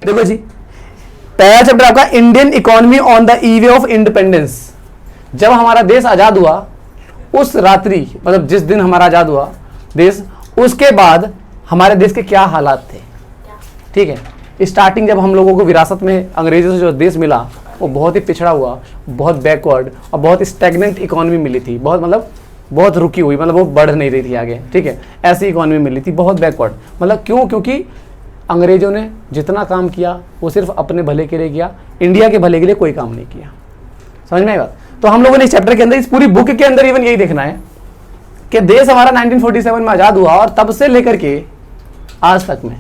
देखो जी, पहला चैप्टर आपका Indian economy on the e-way of independence. जब हमारा देश आजाद हुआ उस रात्रि, मतलब जिस दिन हमारा आजाद हुआ देश, उसके बाद हमारे देश के क्या हालात थे। ठीक है, स्टार्टिंग जब हम लोगों को विरासत में अंग्रेजों से जो देश मिला वो बहुत ही पिछड़ा हुआ, बहुत बैकवर्ड और बहुत स्टैग्नेंट इकोनॉमी मिली थी, बहुत रुकी हुई, मतलब वो बढ़ नहीं रही थी आगे। ठीक है, ऐसी इकोनॉमी मिली थी, बहुत बैकवर्ड। मतलब क्यों? क्योंकि अंग्रेजों ने जितना काम किया वो सिर्फ अपने भले के लिए किया, इंडिया के भले के लिए कोई काम नहीं किया। समझ में आई बात? तो हम लोगों ने इस चैप्टर के अंदर, इस पूरी बुक के अंदर इवन यही देखना है कि देश हमारा 1947 में आजाद हुआ और तब से लेकर के आज तक में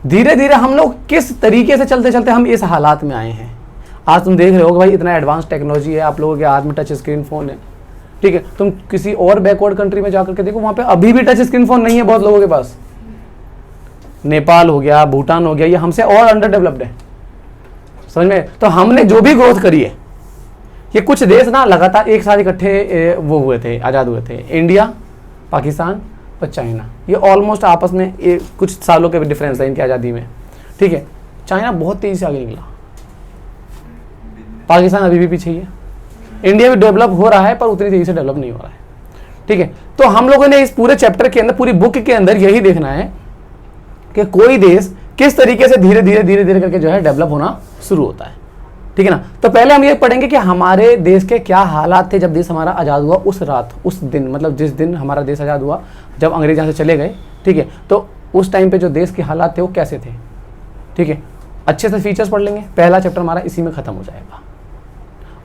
धीरे धीरे हम लोग किस तरीके से चलते चलते हम इस हालात में आए हैं। आज तुम देख रहे हो कि भाई इतना एडवांस टेक्नोलॉजी है, आप लोगों के हाथ में टच स्क्रीन फोन है। ठीक है, तुम किसी और बैकवर्ड कंट्री में जाकर के देखो, वहां पे अभी भी टच स्क्रीन फोन नहीं है बहुत लोगों के पास। नेपाल हो गया, भूटान हो गया, ये हमसे और अंडर डेवलप्ड है। समझ में? तो हमने जो भी ग्रोथ करी है, ये कुछ देश ना लगातार एक साथ इकट्ठे वो हुए थे, आजाद हुए थे। इंडिया, पाकिस्तान और चाइना, ये ऑलमोस्ट आपस में कुछ सालों के डिफरेंस है इनकी आज़ादी में। ठीक है, चाइना बहुत तेजी से आगे निकला, पाकिस्तान अभी भी पीछे ही है। इंडिया भी डेवलप हो रहा है पर उतनी तेजी से डेवलप नहीं हो रहा है। ठीक है, तो हम लोगों ने इस पूरे चैप्टर के अंदर, पूरी बुक के अंदर यही देखना है कि कोई देश किस तरीके से धीरे धीरे करके जो है डेवलप होना शुरू होता है। ठीक है ना? तो पहले हम ये पढ़ेंगे कि हमारे देश के क्या हालात थे जब देश हमारा आज़ाद हुआ उस रात, उस दिन, मतलब जिस दिन हमारा देश आज़ाद हुआ, जब अंग्रेज यहाँ से चले गए। ठीक है, तो उस टाइम पे जो देश के हालात थे वो कैसे थे। ठीक है, अच्छे से फीचर्स पढ़ लेंगे। पहला चैप्टर हमारा इसी में ख़त्म हो जाएगा।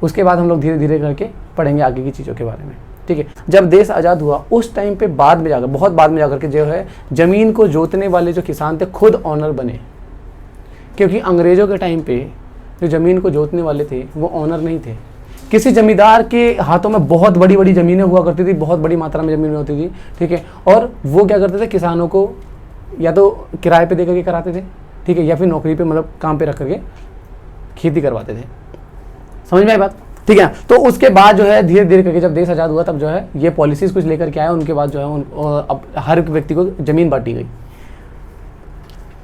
उसके बाद हम लोग धीरे धीरे करके पढ़ेंगे आगे की चीज़ों के बारे में। ठीक है, जब देश आज़ाद हुआ उस टाइम पे बाद में जाकर, बहुत बाद में जाकर के जो है ज़मीन को जोतने वाले जो किसान थे खुद ऑनर बने। क्योंकि अंग्रेज़ों के टाइम पे जो ज़मीन को जोतने वाले थे वो ऑनर नहीं थे। किसी जमींदार के हाथों में बहुत बड़ी बड़ी ज़मीनें हुआ करती थी, बहुत बड़ी मात्रा में ज़मीनें होती थी। ठीक है, और वो क्या करते थे, किसानों को या तो किराए पे दे करके कराते थे, ठीक है, या फिर नौकरी पे, मतलब काम पे रख करके खेती करवाते थे। समझ में आई बात? ठीक है, तो उसके बाद जो है धीरे धीरे करके जब देश आज़ाद हुआ तब जो है ये पॉलिसीज़ कुछ लेकर के आए। उनके बाद जो है अब हर व्यक्ति को ज़मीन बांटी गई।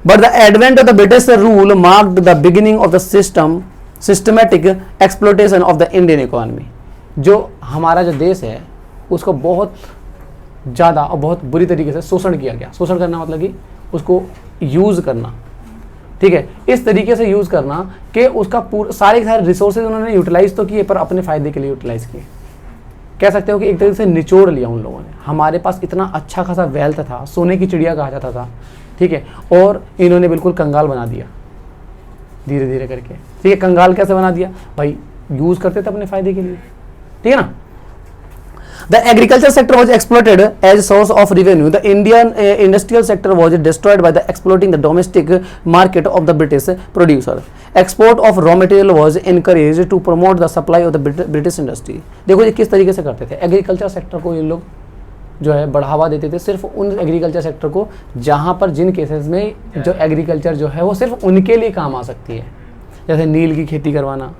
But the advent of the British rule marked the beginning of the systematic exploitation of the Indian economy। जो हमारा जो देश है उसको बहुत ज़्यादा और बहुत बुरी तरीके से शोषण किया गया। शोषण करना मतलब कि उसको यूज़ करना। ठीक है, इस तरीके से यूज़ करना कि उसका सारे रिसोर्सेज उन्होंने यूटिलाइज तो किए पर अपने फ़ायदे के लिए यूटिलाइज किए। कह सकते हो कि एक तरीके से निचोड़ लिया उन लोगों ने। हमारे पास इतना अच्छा खासा वेल्थ था, सोने की चिड़िया कहा जाता था। ठीक है, और इन्होंने बिल्कुल कंगाल बना दिया धीरे धीरे करके। ठीक है, कंगाल कैसे बना दिया भाई? यूज़ करते थे अपने फ़ायदे के लिए। ठीक है ना? The agriculture sector was exploited as source of revenue. The Indian industrial sector was destroyed by the exploiting the domestic market of the British producer. Export of raw material was encouraged to promote the supply of the British industry. देखो ये किस तरीके से करते थे। Agriculture sector को ये लोग जो है बढ़ावा देते थे, सिर्फ उन एग्रीकल्चर सेक्टर को जहाँ पर जिन केसेस में जो एग्रीकल्चर जो है वो सिर्फ उनके लिए काम आ सकती है। जैसे नील की खेती करवाना,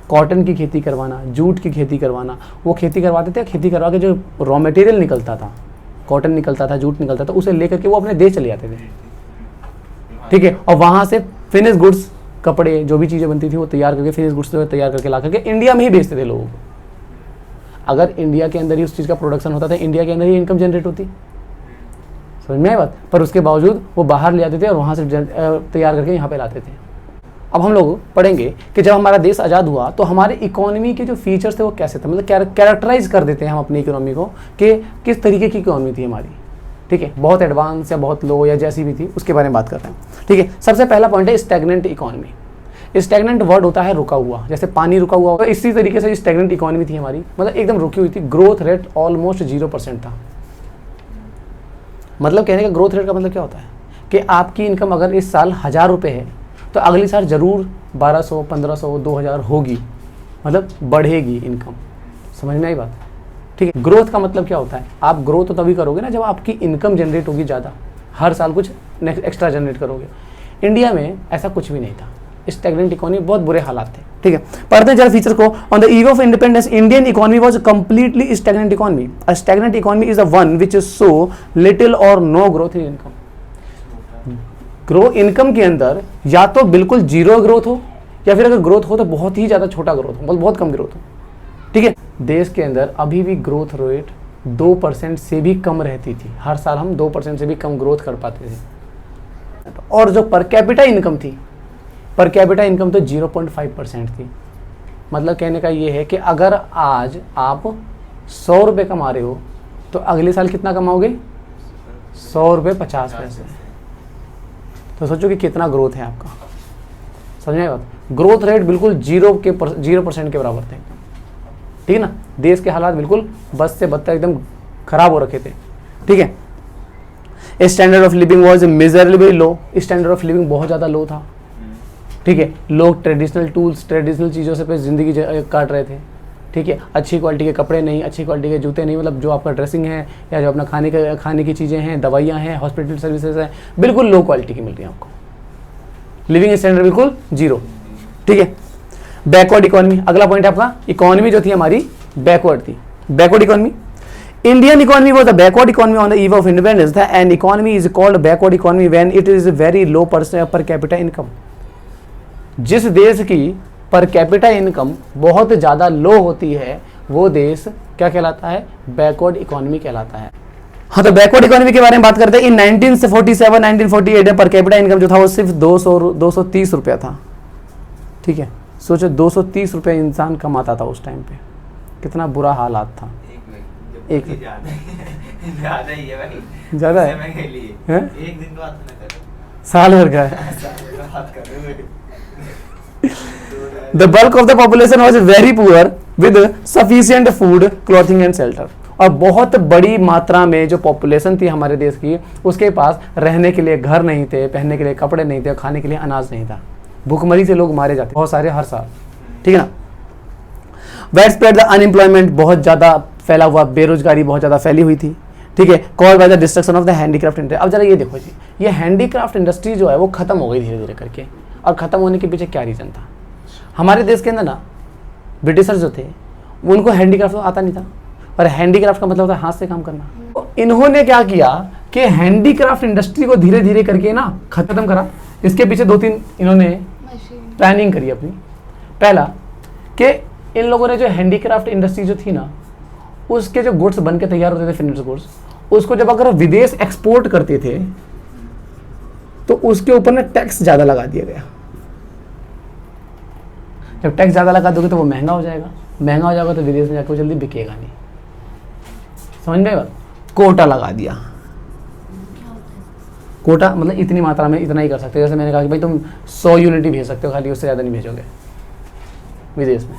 कॉटन की खेती करवाना, जूट की खेती करवाना, वो खेती करवाते थे। खेती करवा के जो रॉ मटेरियल निकलता था, कॉटन निकलता था, जूट निकलता था, उसे लेकर के वो अपने देश चले जाते थे। ठीक है, और वहाँ से फिनिश गुड्स, कपड़े, जो भी चीज़ें बनती थी वो तैयार करके, फिनिश गुड्स तैयार करके ला करके इंडिया में ही बेचते थे लोगों को। अगर इंडिया के अंदर ही उस चीज़ का प्रोडक्शन होता था, इंडिया के अंदर ही इनकम जनरेट होती। समझ में आई बात? पर उसके बावजूद वो बाहर ले जाते थे और वहाँ से तैयार करके यहाँ पे लाते थे। अब हम लोग पढ़ेंगे कि जब हमारा देश आज़ाद हुआ तो हमारे इकोनॉमी के जो फीचर्स थे वो कैसे थे, मतलब कैरेक्टराइज कर देते हैं हम अपनी इकोनॉमी को कि किस तरीके की इकोनॉमी थी हमारी। ठीक है, बहुत एडवांस या बहुत लो या जैसी भी थी, उसके बारे में बात करते हैं। ठीक है, सबसे पहला पॉइंट है स्टैग्नेंट इकोनॉमी। स्टैग्नेंट वर्ड होता है रुका हुआ, जैसे पानी रुका हुआ होगा, इसी तरीके से स्टैग्नेंट इकोनॉमी थी हमारी, मतलब एकदम रुकी हुई थी। ग्रोथ रेट ऑलमोस्ट 0% था। मतलब कहने का ग्रोथ रेट का मतलब क्या होता है कि आपकी इनकम अगर इस साल 1000 रुपये है तो अगली साल ज़रूर 1200, 1500, 2000 होगी, मतलब बढ़ेगी इनकम। समझ में आई बात? ठीक है, ग्रोथ का मतलब क्या होता है? आप ग्रोथ तो तभी करोगे ना जब आपकी इनकम जनरेट होगी ज़्यादा, हर साल कुछ एक्स्ट्रा जनरेट करोगे। इंडिया में ऐसा कुछ भी नहीं था। स्टैग्नेंट इकोनॉमी, बहुत बुरे हालात थे। ठीक है, पढ़ते हैं जरा फीचर को। On the eve of independence Indian economy was completely stagnant economy. A stagnant economy is the one which so little और no growth in income. Grow income के अंदर या तो बिल्कुल जीरो ग्रोथ हो, या फिर अगर ग्रोथ हो तो बहुत ही ज़्यादा छोटा ग्रोथ हो, मतलब बहुत कम ग्रोथ हो। ठीक है, देश के अंदर अभी भी ग्रोथ रेट 2% से भी कम रहती थी। हर साल हम 2% से भी कम ग्रोथ कर पाते थे। और जो पर कैपिटा इनकम थी, पर कैपिटा इनकम तो 0.5% थी। मतलब कहने का ये है कि अगर आज आप 100 रुपये कमा रहे हो तो अगले साल कितना कमाओगे? 100 रुपये 50 पैसे। तो सोचो कि कितना ग्रोथ है आपका। समझ में बात? ग्रोथ रेट बिल्कुल 0% के बराबर थे। ठीक है ना, देश के हालात बिल्कुल बस से बदतर एकदम खराब हो रखे थे। ठीक है, standard of living was measurably low, standard of living बहुत ज़्यादा लो था। ठीक है, लोग ट्रेडिशनल टूल्स, ट्रेडिशनल चीज़ों से पे ज़िंदगी काट रहे थे। ठीक है, अच्छी क्वालिटी के कपड़े नहीं, अच्छी क्वालिटी के जूते नहीं, मतलब जो आपका ड्रेसिंग है या जो अपना खाने की चीज़ें हैं, दवाइयाँ हैं, हॉस्पिटल सर्विसेज हैं, बिल्कुल लो क्वालिटी की मिल रही है आपको। लिविंग स्टैंडर्ड बिल्कुल जीरो। ठीक है, बैकवर्ड इकोनॉमी, अगला पॉइंट है आपका। इकोनॉमी जो थी हमारी बैकवर्ड थी। Backward economy, Indian economy was the backward economy on the eve of independence. And economy is called backward economy when it is very low per capita income. जिस देश की पर कैपिटा इनकम बहुत ज़्यादा लो होती है वो देश क्या कहलाता है? बैकवर्ड इकोनॉमी कहलाता है। हाँ, तो बैकवर्ड इकोनॉमी के बारे में बात करते हैं। इन 1947 1948 में पर कैपिटा इनकम जो था वो सिर्फ 230 रुपया था। ठीक है, सोचो 230 रुपये इंसान कमाता था उस टाइम पे, कितना बुरा हालात था। एक ज़्यादा ही है भाई, ज़्यादा है, एक दिन बात ना करो, साल भर का है। The bulk of the population was very poor with sufficient food, clothing and shelter। और बहुत बड़ी मात्रा में जो पॉपुलेशन थी हमारे देश की, उसके पास रहने के लिए घर नहीं थे, पहनने के लिए कपड़े नहीं थे, खाने के लिए अनाज नहीं था। भूखमरी से लोग मारे जाते बहुत सारे हर साल। ठीक है ना, वाइड स्प्रेड द अनएम्प्लॉयमेंट, बहुत ज़्यादा फैला हुआ, बेरोजगारी बहुत ज़्यादा फैली हुई थी। ठीक है, called by the destruction of the handicraft industry. अब जरा ये देखो जी, ये हैंडीक्राफ्ट इंडस्ट्री जो है वो खत्म हो गई धीरे धीरे करके। और ख़त्म होने के पीछे क्या रीज़न था? हमारे देश के अंदर ना ब्रिटिशर्स जो थे उनको हैंडीक्राफ्ट तो आता नहीं था, और हैंडीक्राफ्ट का मतलब होता है हाथ से काम करना। तो इन्होंने क्या किया कि हैंडीक्राफ्ट इंडस्ट्री को धीरे धीरे करके ना खत्म करा। इसके पीछे 2-3 इन्होंने प्लानिंग करी अपनी। पहला कि इन लोगों ने जो हैंडीक्राफ्ट इंडस्ट्री जो थी ना, उसके जो गुड्स बन के तैयार होते थे, फिनिश्ड गुड्स, उसको जब अगर विदेश एक्सपोर्ट करते थे तो उसके ऊपर ना टैक्स ज़्यादा लगा दिया गया। जब टैक्स ज़्यादा लगा दोगे तो वो महंगा हो जाएगा, महंगा हो जाएगा तो विदेश में जाकर वो जल्दी बिकेगा नहीं। समझ में बात? कोटा लगा दिया। कोटा मतलब इतनी मात्रा में इतना ही कर सकते हो। जैसे मैंने कहा कि भाई तुम 100 यूनिट ही भेज सकते हो, खाली उससे ज़्यादा नहीं भेजोगे विदेश में।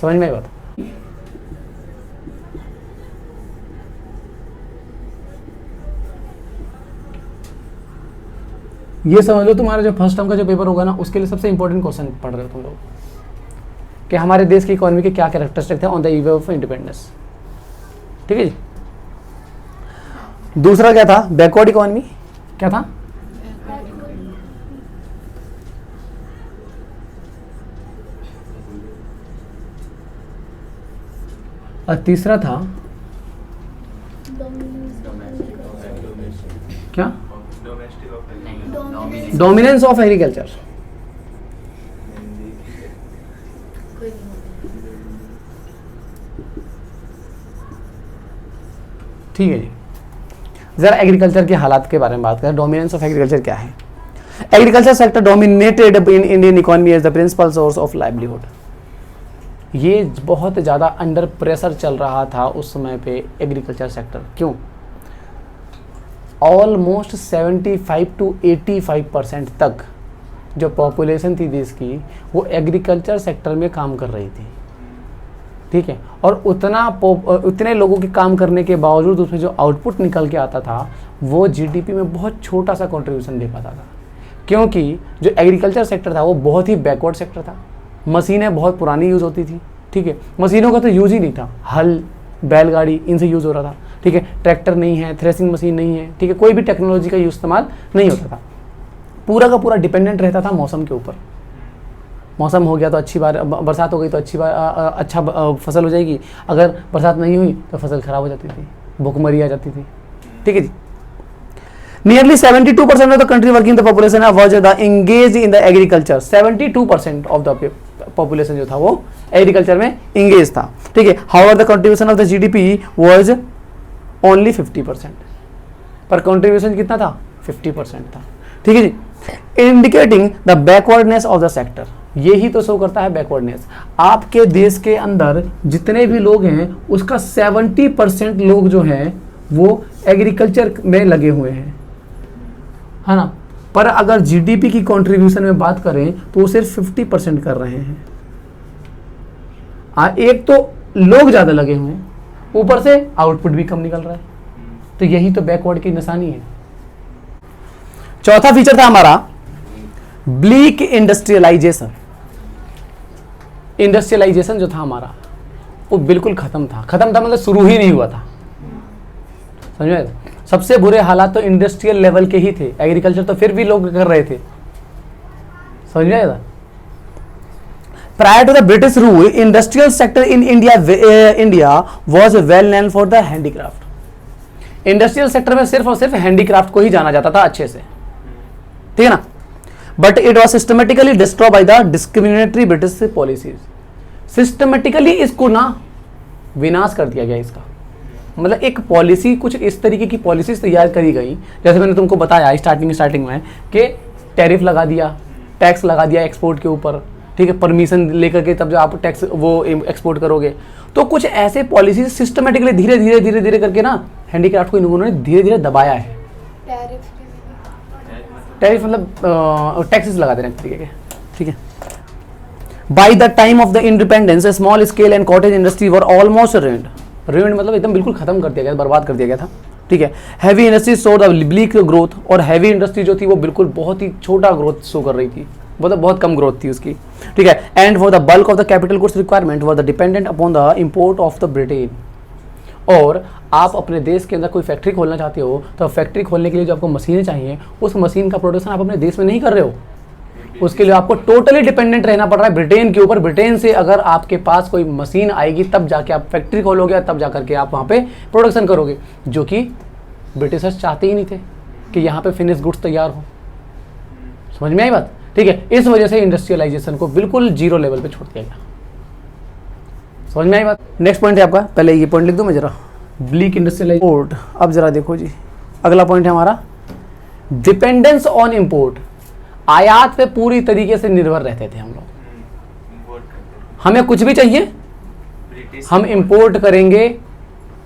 समझ में बात? ये समझ लो तुम्हारा जो फर्स्ट टर्म का जो पेपर होगा ना, उसके लिए सबसे इंपॉर्टेंट क्वेश्चन पढ़ रहे हो तुम लोग कि हमारे देश की इकोनॉमी के क्या कैरेक्टरिस्टिक थे on the eve of independence. ठीक है जी। दूसरा क्या था? Backward economy. क्या था? और तीसरा था क्या? Dominance of agriculture. ठीक है जी, जरा एग्रीकल्चर के हालात के बारे में बात करें। डोमिनेंस ऑफ एग्रीकल्चर क्या है? Agriculture sector dominated in Indian economy as the principal source of livelihood. ये बहुत ज़्यादा अंडर प्रेशर चल रहा था उस समय पे एग्रीकल्चर सेक्टर। क्यों? ऑलमोस्ट 75 to 85% तक जो पॉपुलेशन थी देश की वो एग्रीकल्चर सेक्टर में काम कर रही थी। ठीक है, और उतने लोगों के काम करने के बावजूद उसमें जो आउटपुट निकल के आता था वो जीडीपी में बहुत छोटा सा कंट्रीब्यूशन दे पाता था, क्योंकि जो एग्रीकल्चर सेक्टर था वो बहुत ही बैकवर्ड सेक्टर था। मशीनें बहुत पुरानी यूज़ होती थी। ठीक है, मशीनों का तो यूज़ ही नहीं था। हल, बैलगाड़ी, इनसे यूज़ हो रहा था। ठीक है, ट्रैक्टर नहीं है, थ्रेसिंग मशीन नहीं है। ठीक है, कोई भी टेक्नोलॉजी का इस्तेमाल नहीं होता था। पूरा का पूरा डिपेंडेंट रहता था मौसम के ऊपर। मौसम हो गया तो अच्छी बार, बरसात हो गई तो अच्छा फसल हो जाएगी। अगर बरसात नहीं हुई तो फसल ख़राब हो जाती थी, भूखमरी आ जाती थी। ठीक है जी। Nearly 72% of the country working the population was engaged in the agriculture. 72% of the population जो था वो एग्रीकल्चर में इंगेज था, ठीक है. However, the contribution of the GDP was only 50%. पर contribution कितना था? 50% था, ठीक है जी. Indicating the backwardness of the sector. यही तो शो करता है बैकवर्डनेस. आपके देश के अंदर जितने भी लोग हैं उसका 70% लोग जो हैं वो एग्रीकल्चर में लगे हुए हैं, है ना. पर अगर जीडीपी की कंट्रीब्यूशन में बात करें तो वो सिर्फ 50% कर रहे हैं. एक तो लोग ज्यादा लगे हुए हैं, ऊपर से आउटपुट भी कम निकल रहा है. तो यही तो बैकवर्ड की निशानी है. चौथा फीचर था हमारा ब्लीक इंडस्ट्रियलाइजेशन. इंडस्ट्रियलाइजेशन जो था हमारा वो बिल्कुल खत्म था. खत्म था मतलब शुरू ही नहीं हुआ था, समझ में. सबसे बुरे हालात तो इंडस्ट्रियल लेवल के ही थे. एग्रीकल्चर तो फिर भी लोग कर रहे थे, समझ में आएगा. Prior to the British rule industrial sector in India was well known for the handicraft. Industrial sector में सिर्फ और सिर्फ हैंडीक्राफ्ट को ही जाना जाता था अच्छे से, ठीक है ना. But it was systematically destroy by the discriminatory British policies. Systematically इसको ना विनाश कर दिया गया इसका. मतलब एक पॉलिसी, कुछ इस तरीके की पॉलिसीज तैयार करी गई, जैसे मैंने तुमको बताया स्टार्टिंग में कि टैरिफ लगा दिया, टैक्स लगा दिया एक्सपोर्ट के ऊपर, ठीक है. परमिशन लेकर के तब जो आप टैक्स वो एक्सपोर्ट करोगे. तो कुछ ऐसे पॉलिसीज सिस्टमेटिकली धीरे धीरे करके ना हैंडीक्राफ्ट को इन्होंने धीरे धीरे दबाया है. टैरिफ मतलब टैक्सेस लगा देने तरीके के, ठीक है. By the time of the independence small scale and cottage industry were almost ruined. Ruined मतलब एकदम बिल्कुल खत्म कर दिया गया, बर्बाद कर दिया गया था, ठीक है. Heavy industry show the bleak growth. और हैवी इंडस्ट्री जो थी वो बिल्कुल बहुत ही छोटा ग्रोथ शो कर रही थी, मतलब बहुत कम ग्रोथ थी उसकी, ठीक है. And for the bulk of the capital goods requirement were the dependent upon the import of the Britain. और आप अपने देश के अंदर कोई फैक्ट्री खोलना चाहते हो तो फैक्ट्री खोलने के लिए जो आपको मशीनें चाहिए उस मशीन का प्रोडक्शन आप अपने देश में नहीं कर रहे हो. उसके लिए आपको टोटली डिपेंडेंट रहना पड़ रहा है ब्रिटेन के ऊपर. ब्रिटेन से अगर आपके पास कोई मशीन आएगी तब जाके आप फैक्ट्री खोलोगे, तब जा करके आप वहाँ पे प्रोडक्शन करोगे, जो कि ब्रिटिशर्स चाहते ही नहीं थे कि यहाँ पे फिनिश गुड्स तैयार हो. समझ में आई बात, ठीक है. इस वजह से इंडस्ट्रियलाइजेशन को बिल्कुल जीरो लेवल पे छोड़ दिया गया. समझ में आई बात. नेक्स्ट पॉइंट है आपका, पहले ये पॉइंट लिख दूं मैं जरा, ब्लीक इंडस्ट्रियलाइजेशन इंपोर्ट. अब जरा देखो जी, अगला पॉइंट है हमारा डिपेंडेंस ऑन इंपोर्ट. आयात पे पूरी तरीके से निर्भर रहते थे हम लोग. हमें कुछ भी चाहिए हम इंपोर्ट करेंगे,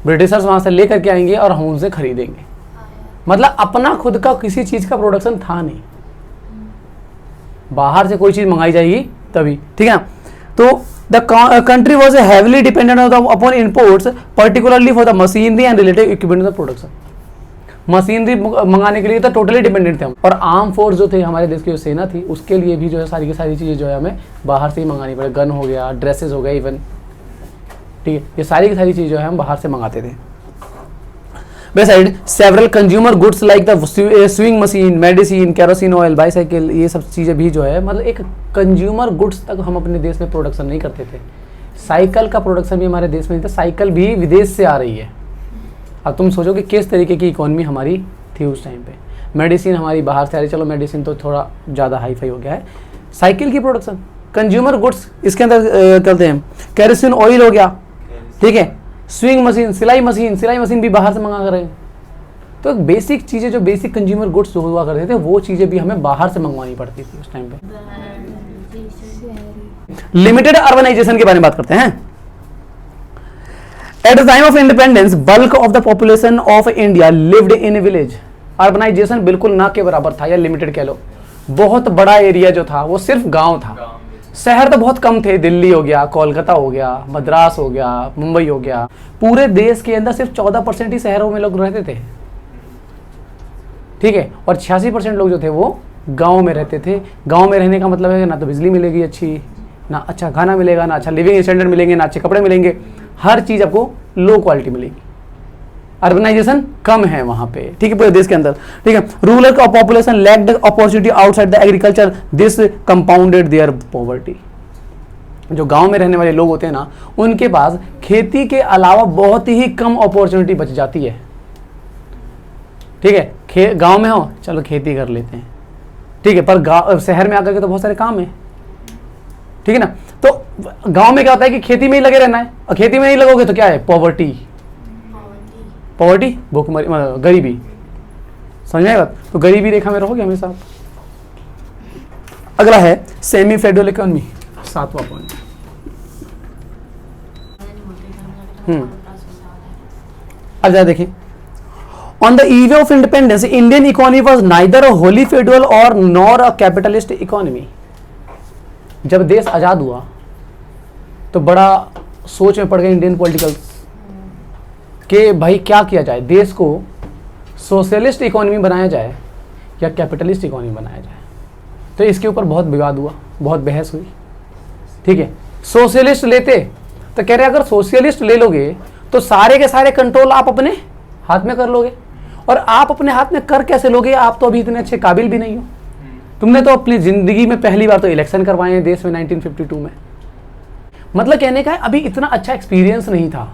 ब्रिटिशर्स वहां से लेकर के आएंगे और हम उनसे खरीदेंगे. मतलब अपना खुद का किसी चीज का प्रोडक्शन था नहीं, बाहर से कोई चीज मंगाई जाएगी तभी, ठीक है. तो the country was heavily dependent upon imports particularly for the machinery and related equipment of production. Machinery मंगाने के लिए तो टोटली डिपेंडेंट थे हम. और आर्म फोर्स जो थे हमारे देश की जो सेना थी उसके लिए भी जो है सारी की सारी चीज़ें जो है हमें बाहर से ही मंगानी पड़े. गन हो गया, ड्रेसेस हो गए इवन, ठीक है. ये सारी की सारी चीज़ जो है हम बाहर से मंगाते थे. Beside several consumer goods like the sewing machine, medicine, kerosene oil, bicycle, ये सब चीज़ें भी जो है मतलब एक कंज्यूमर गुड्स तक हम अपने देश में प्रोडक्शन नहीं करते थे. साइकिल का प्रोडक्शन भी हमारे देश में नहीं था, साइकिल भी विदेश से आ रही है. अब तुम सोचो कि किस तरीके की इकोनॉमी हमारी थी उस टाइम पे. मेडिसिन हमारी बाहर से आ रही, चलो मेडिसिन तो थोड़ा ज़्यादा हाई फाई हो गया है. साइकिल की प्रोडक्शन, कंज्यूमर गुड्स इसके अंदर करते हैं. केरोसिन ऑयल हो गया, ठीक है. स्विंग मशीन, सिलाई मशीन भी बाहर से मंगा कर रहे हैं. तो बेसिक चीज़ें जो बेसिक कंज्यूमर गुड्स जो हुआ करते थे वो चीज़ें भी हमें बाहर से मंगवानी पड़ती थी उस टाइम पे. लिमिटेड अर्बनाइजेशन के बारे में बात करते हैं. At the time of independence bulk of the population of India lived in village. Urbanisation बिल्कुल ना के बराबर था या लिमिटेड कह लो. बहुत बड़ा एरिया जो था वो सिर्फ गांव था. शहर तो बहुत कम थे, दिल्ली हो गया, कोलकाता हो गया, मद्रास हो गया, मुंबई हो गया. पूरे देश के अंदर सिर्फ 14% ही शहरों में लोग रहते थे, ठीक है. और 86% लोग जो थे वो गांव में रहते थे. गांव में रहने का मतलब है ना तो बिजली मिलेगी अच्छी, ना अच्छा खाना मिलेगा, ना अच्छा लिविंग स्टैंडर्ड मिलेंगे, ना अच्छे कपड़े मिलेंगे. हर चीज़ आपको लो क्वालिटी मिलेगी. अर्बनाइजेशन कम है वहां पे, ठीक है, पूरे देश के अंदर, ठीक है. Rural population lacked opportunity outside the agriculture, this compounded there poverty. जो गांव में रहने वाले लोग होते हैं ना उनके पास खेती के अलावा बहुत ही कम अपॉर्चुनिटी बच जाती है. ठीक है, गांव में हो चलो खेती कर लेते हैं, ठीक है, पर गांव शहर में आकर के तो बहुत सारे काम है, ठीक है ना। तो गांव में क्या होता है कि खेती में ही लगे रहना है, और खेती में नहीं लगोगे तो क्या है, पॉवर्टी, भूखमरी, गरीबी, समझ में आई बात। तो गरीबी रेखा में रहोगे हमेशा। अगला है सेमी फेडरल इकोनॉमी, 7वां पॉइंट। अब जरा देखिए, on the eve of independence Indian economy was neither a Holi federal और नॉर अ कैपिटलिस्ट इकोनॉमी। जब देश आजाद हुआ तो बड़ा सोच में पड़ गए इंडियन पॉलिटिकल्स कि भाई क्या किया जाए, देश को सोशलिस्ट इकोनॉमी बनाया जाए या कैपिटलिस्ट इकोनॉमी बनाया जाए। तो इसके ऊपर बहुत विवाद हुआ, बहुत बहस हुई, ठीक है। सोशलिस्ट लेते तो कह रहे अगर सोशलिस्ट ले लोगे तो सारे के सारे कंट्रोल आप अपने हाथ में कर लोगे, और आप अपने हाथ में कर कैसे लोगे, आप तो अभी इतने अच्छे काबिल भी नहीं हो। तुमने तो अपनी जिंदगी में पहली बार तो इलेक्शन करवाए हैं देश में 1952 में। मतलब कहने का है अभी इतना अच्छा एक्सपीरियंस नहीं था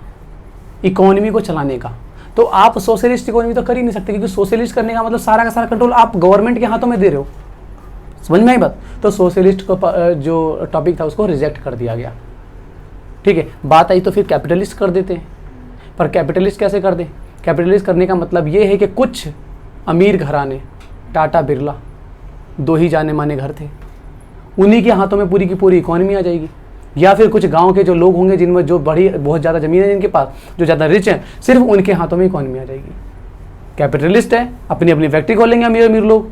इकोनॉमी को चलाने का, तो आप सोशलिस्ट इकोनॉमी तो कर ही नहीं सकते, क्योंकि सोशलिस्ट करने का मतलब सारा का सारा कंट्रोल आप गवर्नमेंट के हाथों में दे रहे हो। समझ में आई बात। तो सोशलिस्ट को जो टॉपिक था उसको रिजेक्ट कर दिया गया, ठीक है। बात आई तो फिर कैपिटलिस्ट कर देते हैं, पर कैपिटलिस्ट कैसे कर दें। कैपिटलिस्ट करने का मतलब ये है कि कुछ अमीर घराने, टाटा बिरला, 2 ही जाने माने घर थे, उन्हीं के हाथों में पूरी की पूरी इकोनॉमी आ जाएगी, या फिर कुछ गांव के जो लोग होंगे जिनमें जो बहुत ज़्यादा ज़मीन है जिनके पास, जो ज़्यादा रिच हैं, सिर्फ उनके हाथों में इकोनॉमी आ जाएगी। कैपिटलिस्ट है, अपनी अपनी फैक्ट्री खोलेंगे अमीर अमीर लोग,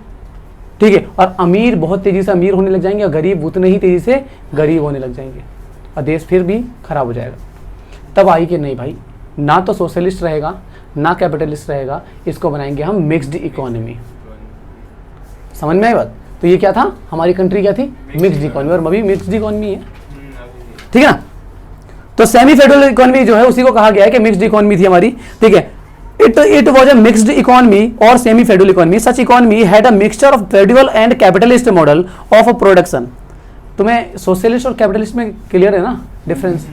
ठीक है, और अमीर बहुत तेज़ी से अमीर होने लग जाएंगे और गरीब उतने ही तेज़ी से गरीब होने लग जाएंगे, और देश फिर भी खराब हो जाएगा। तब आई कि नहीं भाई, ना तो सोशलिस्ट रहेगा ना कैपिटलिस्ट रहेगा, इसको बनाएंगे हम मिक्स्ड इकोनॉमी। समझ में आई बात। तो ये क्या था, हमारी कंट्री क्या थी, मिक्स्ड इकोनॉमी, और अभी मिक्स्ड इकोनॉमी है, ठीक है ना। तो सेमी फेडरल इकोनॉमी जो है उसी को कहा गया है कि मिक्स्ड इकोनॉमी थी हमारी, ठीक है। It was a mixed economy और semi federal economy. Such economy had a mixture of federal and capitalist model of production. तुम्हें सोशलिस्ट और कैपिटलिस्ट में क्लियर है ना डिफरेंस।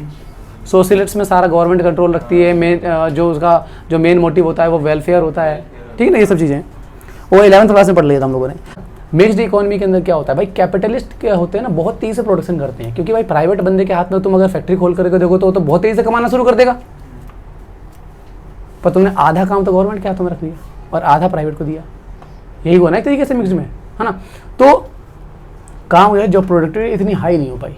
सोशलिस्ट में सारा गवर्नमेंट कंट्रोल रखती है, मेन जो उसका जो मेन मोटिव होता है वो वेलफेयर होता है, ठीक है ना, ये सब चीज़ें वो 11th क्लास में पढ़ लिया था हम लोगों ने। मिक्स्ड इकोनॉमी के अंदर क्या होता है भाई, कैपिटलिस्ट के होते हैं ना बहुत तेज़ी से प्रोडक्शन करते हैं, क्योंकि भाई प्राइवेट बंदे के हाथ में तुम अगर फैक्ट्री खोल करके देखो तो बहुत तेज़ी से कमाना शुरू कर देगा, पर तुमने आधा काम तो गवर्नमेंट के हाथों में रख दिया और आधा प्राइवेट को दिया। यही हुआ ना एक तरीके से मिक्स्ड में, है ना। तो काम हुआ जो प्रोडक्टिविटी इतनी हाई नहीं हो पाई,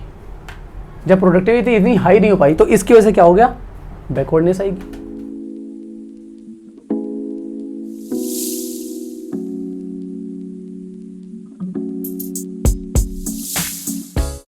जब प्रोडक्टिविटी इतनी हाई नहीं हो पाई तो इसकी वजह से क्या हो गया, बैकवर्डनेस आएगी।